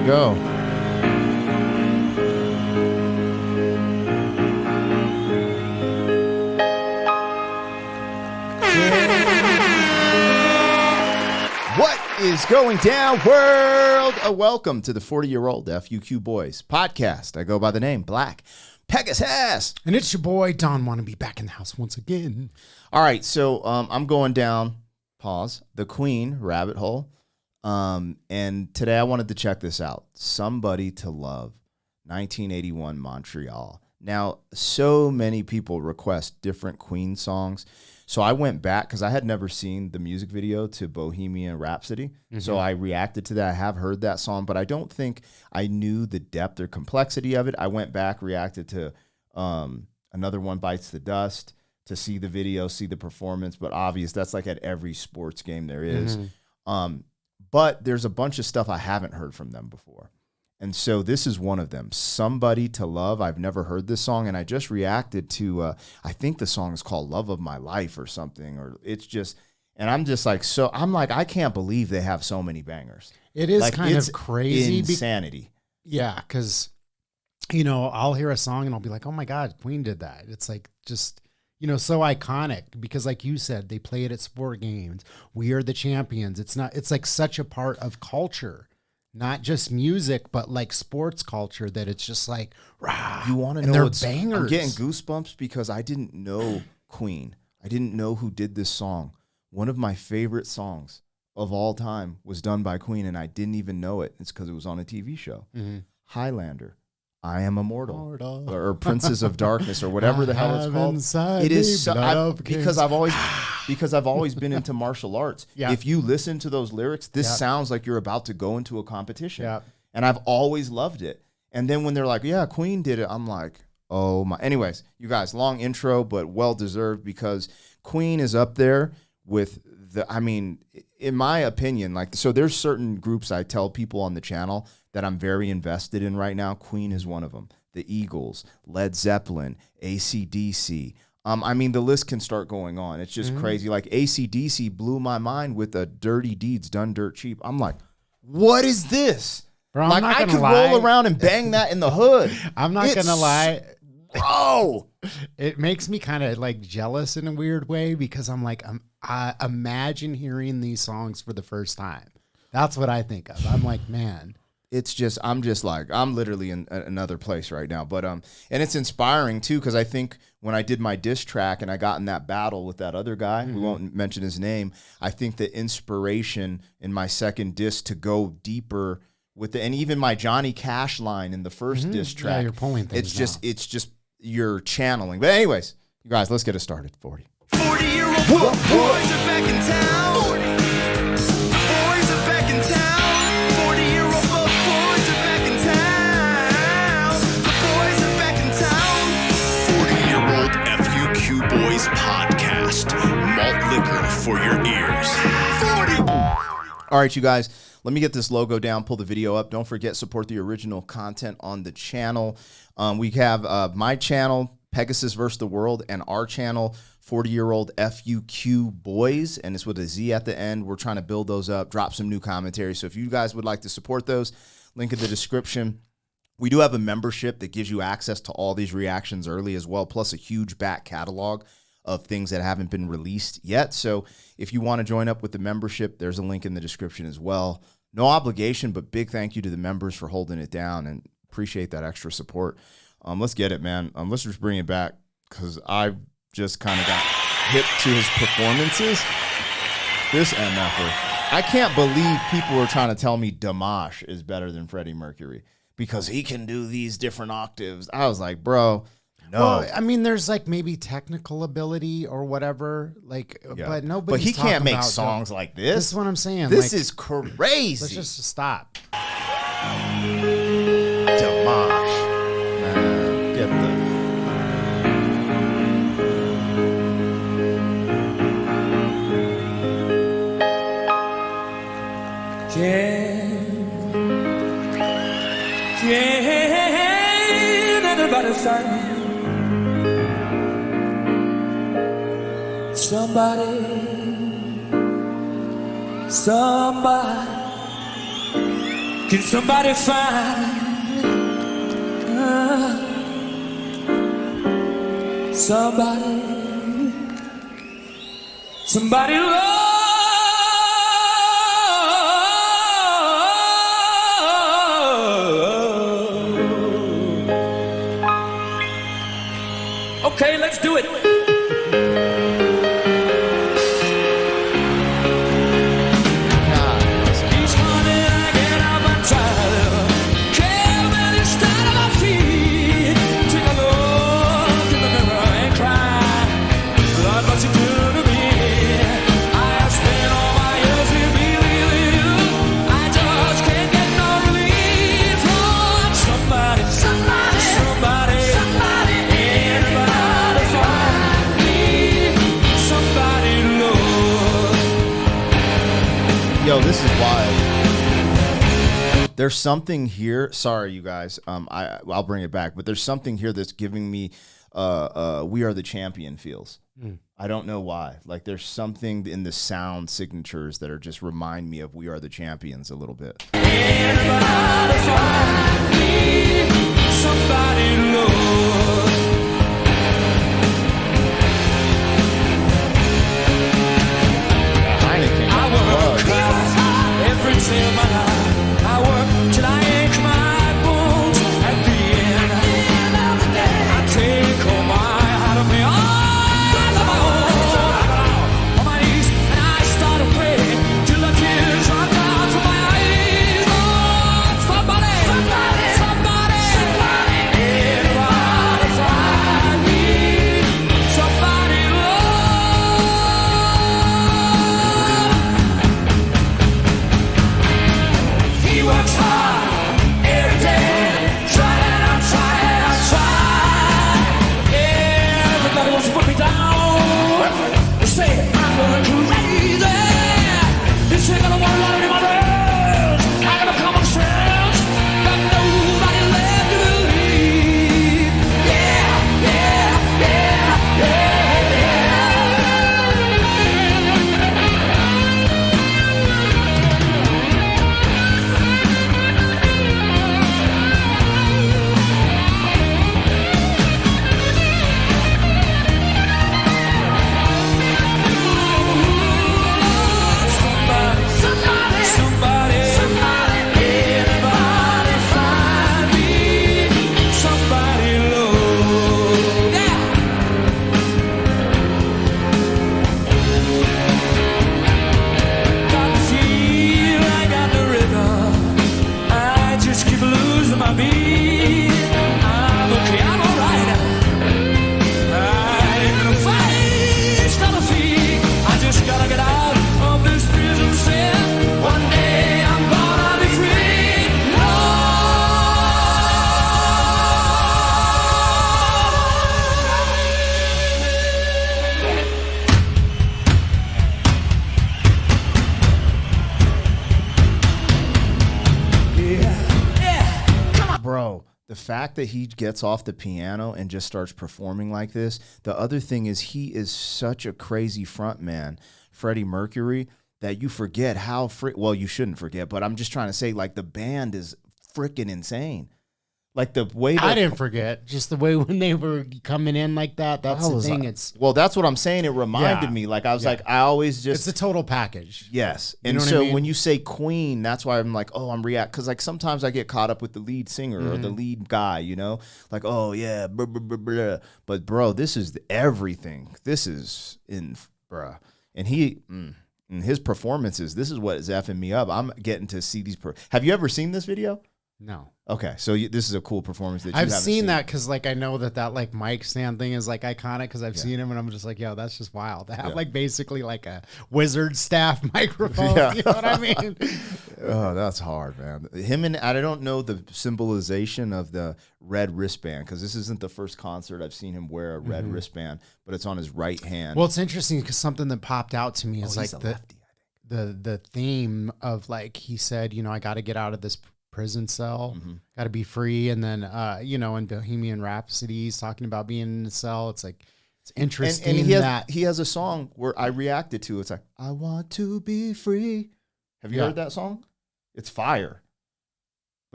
go. What is going down, world? Welcome to the 40-year-old FUQ Boys podcast. I go by the name Black Pegasus. And it's your boy, Don Wannabe, back in the house once again. All right, so I'm going down, the Queen rabbit hole. And today I wanted to check this out. Somebody to Love, 1981 Montreal. Now, so many people request different Queen songs. So I went back because I had never seen the music video to Bohemian Rhapsody. Mm-hmm. So I reacted to that. I have heard that song, but I don't think I knew the depth or complexity of it. I went back, reacted to Another One Bites the Dust to see the video, see the performance. But obvious, that's like at every sports game there is. Mm-hmm. But there's a bunch of stuff I haven't heard from them before. And so this is one of them, Somebody to Love. I've never heard this song, and I just reacted to, I think the song is called Love of My Life or something, or it's just, and I'm just like, so I'm like, I can't believe they have so many bangers. It is like, kind of crazy. Insanity. Yeah, because, you know, I'll hear a song and I'll be like, oh my God, Queen did that. It's like just, you know, so iconic because like you said, they play it at sport games. We are the champions. It's like such a part of culture. Not just music, but like sports culture that it's just like, rah. You want to know what's bangers. I'm getting goosebumps because I didn't know Queen. I didn't know who did this song. One of my favorite songs of all time was done by Queen, and I didn't even know it. It's because it was on a TV show. Mm-hmm. Highlander, I Am Immortal, or Princes of Darkness, or whatever the hell it's called. It is because I've always been into martial arts. Yeah. If you listen to those lyrics, this sounds like you're about to go into a competition. Yeah. And I've always loved it. And then when they're like, yeah, Queen did it, I'm like, oh my. Anyways, you guys, long intro, but well deserved because Queen is up there with in my opinion, like, so there's certain groups I tell people on the channel that I'm very invested in right now. Queen is one of them. The Eagles, Led Zeppelin, AC/DC. The list can start going on. It's just crazy. Like AC/DC blew my mind with the Dirty Deeds Done Dirt Cheap. I'm like, what is this? Bro, like I could roll around and bang that in the hood. I'm not going to lie. Bro, it makes me kind of like jealous in a weird way because I'm like, I imagine hearing these songs for the first time. That's what I think of. I'm like, man. It's just, I'm literally in another place right now. But, and it's inspiring too, because I think when I did my diss track and I got in that battle with that other guy, we won't mention his name, I think the inspiration in my second diss to go deeper with and even my Johnny Cash line in the first diss track. Yeah, you're pulling things it's just, you're channeling. But anyways, you guys, let's get it started. 40. 40-year-old boys are back in town. 40. Boys are back in town. 40-year-old boys are back in town. The boys are back in town. 40-year-old FUQ Boys podcast. Malt liquor for your ears. 40. All right, you guys. Let me get this logo down, pull the video up. Don't forget, support the original content on the channel. We have my channel, Pegasus vs. the World, and our channel, 40-year-old FUQ Boys, and it's with a Z at the end. We're trying to build those up, drop some new commentary. So if you guys would like to support those, link in the description. We do have a membership that gives you access to all these reactions early as well, plus a huge back catalog of things that haven't been released yet. So if you want to join up with the membership, there's a link in the description as well. No obligation, but big thank you to the members for holding it down and appreciate that extra support. Let's get it, man. Let's just bring it back because I just kind of got hip to his performances. This MFer. I can't believe people are trying to tell me Dimash is better than Freddie Mercury because he can do these different octaves. I was like, bro, no. Well, I mean, there's like maybe technical ability or whatever, like, but nobody. But he can't make songs like this. This is what I'm saying. This is crazy. Let's just stop. Dimash, man, get Everybody sing. Somebody Can somebody find somebody love? Okay, let's do it. Each morning I get up and try to care when it's down on my feet. Take a look in the mirror and cry. Lord, what you do to me? I have spent all my years with you. I just can't get no relief from somebody. Anybody find me somebody love? Yo, this is wild. There's something here. Sorry, you guys. I'll bring it back, but there's something here that's giving me "We Are the Champion" feels. I don't know why. Like there's something in the sound signatures that are just remind me of "We Are the Champions" a little bit. Anybody find me somebody love? Heineken. I work every day of my life. I work till I ache my bones. At the end of the day, I take all my heart of me on my own. I got on my knees and I start to pray till the tears run down from my eyes. Oh, somebody, anybody find me somebody love? He works hard every day, trying, I'm trying. Everybody wants to put me down. They say I'm going crazy. They say that I want a lot of my words. I got a common sense, but nobody left to believe. Somebody, anybody find me somebody love? Yeah. Got the feel, I got the rhythm. I just keep losing my beat. I'm okay, I'm alright. I ain't gonna fight, it's not a feat. I just gotta get out of this prison cell. One day I'm gonna be free. Bro, the fact that he gets off the piano and just starts performing like this. The other thing is he is such a crazy front man, Freddie Mercury, that you forget how well, you shouldn't forget, but I'm just trying to say, like, the band is freaking insane. Like the way that I didn't forget, just the way when they were coming in like that. That's the thing. Well, that's what I'm saying. It reminded me. Like I was like, I always just it's a total package. yes. You And know what so I mean? when you say Queen, that's why I'm like, oh, I'm because like sometimes I get caught up with the lead singer or the lead guy, you know, like, oh yeah, blah, blah, blah, blah. But bro, this is everything. This is bruh, and and his performances. This is what is effing me up. I'm getting to see these. Have you ever seen this video? No. Okay, so this is a cool performance that you I've haven't seen that because like I know that like mic stand thing is like iconic because I've Yeah. seen him and I'm just like, yo, that's just wild. They have Yeah. like basically like a wizard staff microphone. Yeah. You know what I mean? Oh, that's hard, man. Him and I don't know the symbolization of the red wristband because this isn't the first concert I've seen him wear a red wristband, but it's on his right hand. Well, it's interesting because something that popped out to me is like he's a lefty, I think. the theme of like he said, you know, I got to get out of this prison cell, got to be free, and then you know, in Bohemian Rhapsody, he's talking about being in the cell. It's like it's interesting and he has a song where I reacted to. It's like I want to be free. Have you heard that song? It's fire.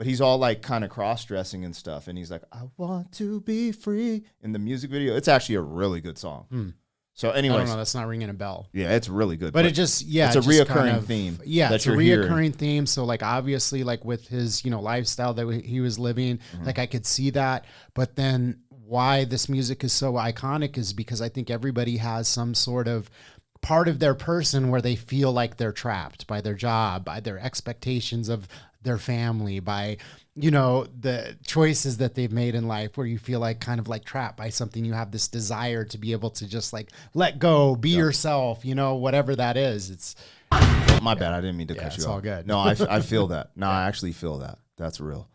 but he's all like kind of cross-dressing and stuff. And he's like, I want to be free in the music video. It's actually a really good song. So anyways. I don't know. That's not ringing a bell. Yeah, it's really good. But it just, it's a reoccurring theme. Yeah, it's a reoccurring theme. So like, obviously like with his, lifestyle that he was living, like I could see that. But then why this music is so iconic is because I think everybody has some sort of part of their person where they feel like they're trapped by their job, by their expectations of their family, by, the choices that they've made in life, where you feel like kind of like trapped by something. You have this desire to be able to just like let go, be yourself, whatever that is. It's my bad. I didn't mean to cut you off. It's all good. No, I feel that. No, I actually feel that. That's real.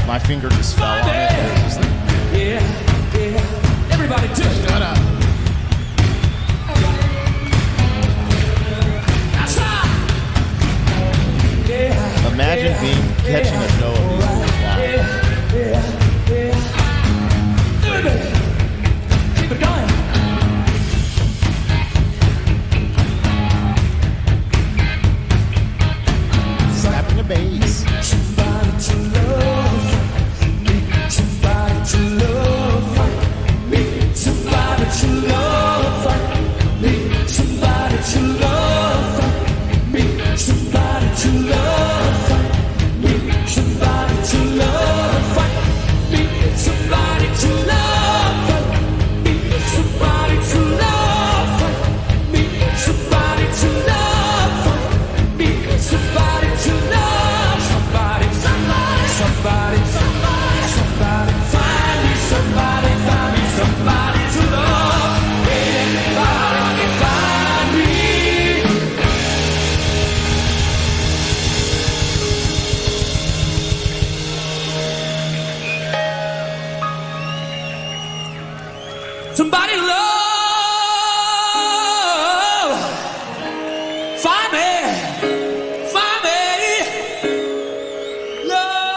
My finger just fell on it. It was just like, Yeah. Everybody do it. shut up. imagine catching a show of these live. Keep it going. Slapping the bass. Somebody to love, somebody to love, somebody to love, somebody to love, somebody to love, somebody to love, somebody to love, somebody to love, somebody to love, somebody to love, somebody, somebody, somebody, somebody, find me, somebody, find me, somebody to love, anybody find me. Somebody love, find me, love.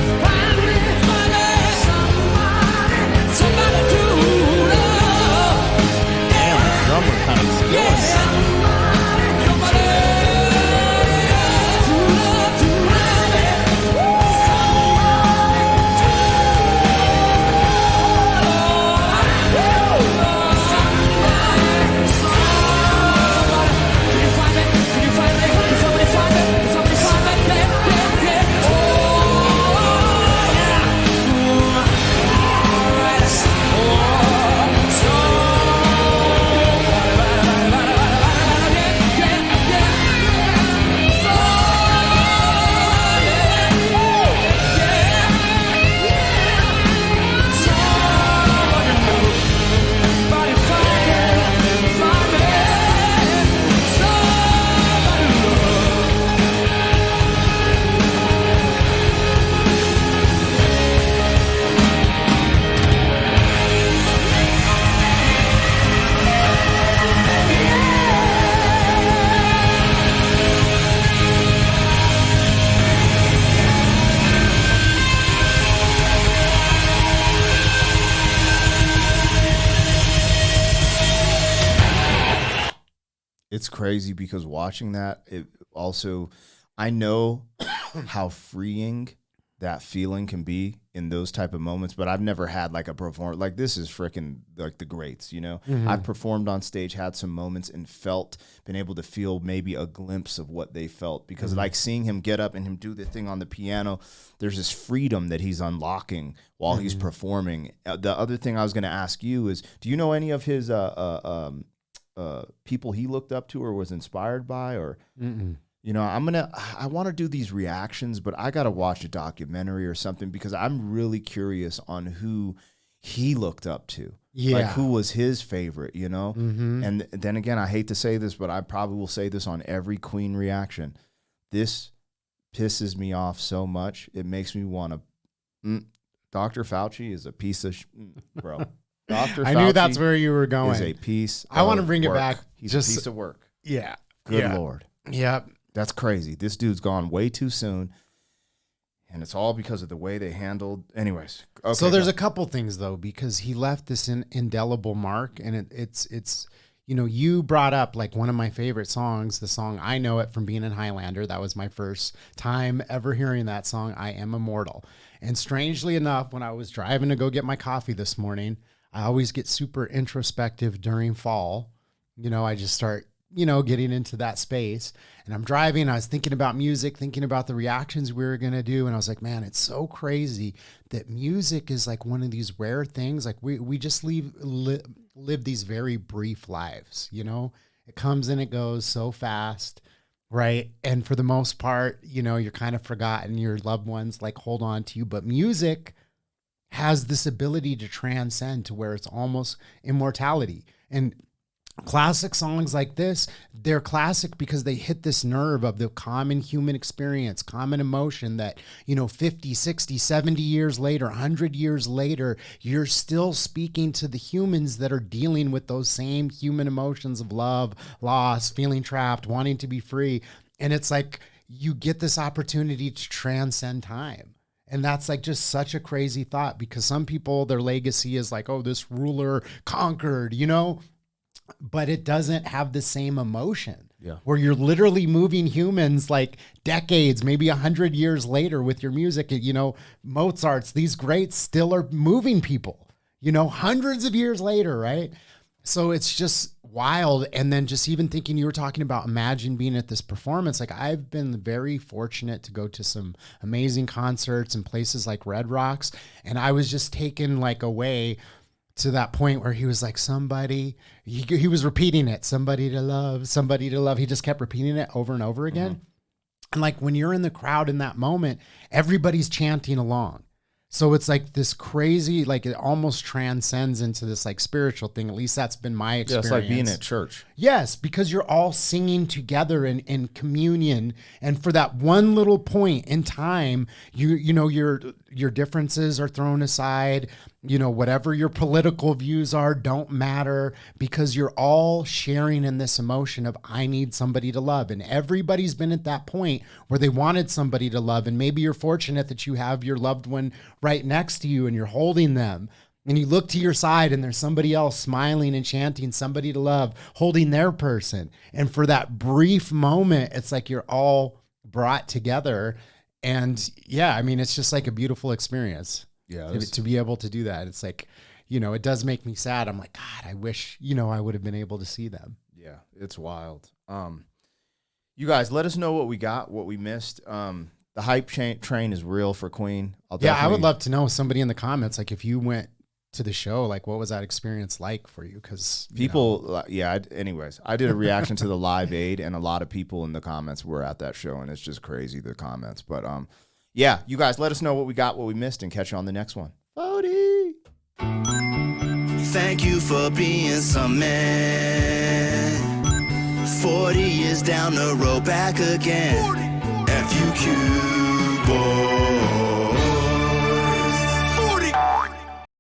Find me, somebody to love. Damn, the drummer kind of skills. It's crazy because watching that, it also, I know how freeing that feeling can be in those type of moments, but I've never had like a performance like this is freaking like the greats, I've performed on stage, had some moments and been able to feel maybe a glimpse of what they felt because like seeing him get up and him do the thing on the piano, there's this freedom that he's unlocking while he's performing. The other thing I was going to ask you is, do you know any of his, people he looked up to or was inspired by, or I want to do these reactions, but I got to watch a documentary or something because I'm really curious on who he looked up to. Like who was his favorite, And then again, I hate to say this, but I probably will say this on every Queen reaction. This pisses me off so much. It makes me want to Dr. Fauci is a piece of bro. Dr. I knew that's Fauci where you were going. is a piece I want to of bring it work. back. He's just a piece of work. Yeah. Good yeah. Lord. Yeah. That's crazy. This dude's gone way too soon. And it's all because of the way they handled. Anyways. Okay, So there's a couple things, though, because he left this indelible mark. And it's you know, you brought up like one of my favorite songs, the song I Know It from being in Highlander. That was my first time ever hearing that song, I Am Immortal. And strangely enough, when I was driving to go get my coffee this morning, I always get super introspective during fall. You know, I just start, you know, getting into that space. And I'm driving, I was thinking about music, thinking about the reactions we were going to do. And I was like, man, it's so crazy that music is like one of these rare things. Like we just live these very brief lives, you know, it comes and it goes so fast. Right. And for the most part, you know, you're kind of forgotten, your loved ones like hold on to you, but music has this ability to transcend to where it's almost immortality. And classic songs like this, they're classic because they hit this nerve of the common human experience, common emotion that, you know, 50, 60, 70 years later, 100 years later, you're still speaking to the humans that are dealing with those same human emotions of love, loss, feeling trapped, wanting to be free. And it's like you get this opportunity to transcend time. And that's like just such a crazy thought because some people, their legacy is like, oh, this ruler conquered, you know, but it doesn't have the same emotion where you're literally moving humans like decades, maybe 100 years later with your music. You know, Mozart's, these greats still are moving people, you know, hundreds of years later. Right. So it's just wild. And then just even thinking, you were talking about imagine being at this performance. Like I've been very fortunate to go to some amazing concerts in places like Red Rocks. And I was just taken like away to that point where he was like, somebody, he was repeating it, somebody to love, somebody to love. He just kept repeating it over and over again. Mm-hmm. And like when you're in the crowd in that moment, everybody's chanting along. So it's like this crazy, like it almost transcends into this like spiritual thing. At least that's been my experience. Yeah, it's like being at church. Yes, because you're all singing together in communion. And for that one little point in time, you know, your differences are thrown aside. You know, whatever your political views are don't matter because you're all sharing in this emotion of I need somebody to love. And everybody's been at that point where they wanted somebody to love. And maybe you're fortunate that you have your loved one right next to you and you're holding them. And you look to your side and there's somebody else smiling and chanting somebody to love, holding their person. And for that brief moment, it's like you're all brought together. And yeah, I mean, it's just like a beautiful experience. Yeah, to be able to do that. It's like, you know, it does make me sad. I'm like, God, I wish, you know, I would have been able to see them. Yeah, it's wild. You guys, let us know what we got, what we missed. The hype train is real for Queen. I would love to know, somebody in the comments, like if you went to the show, like what was that experience like for you? Because people, anyways, I did a reaction to the Live Aid and a lot of people in the comments were at that show and it's just crazy, the comments. But yeah, you guys let us know what we got, what we missed, and catch you on the next one. Bodie. Thank you for being some man. 40 years down the road, back again. FUQ, boy.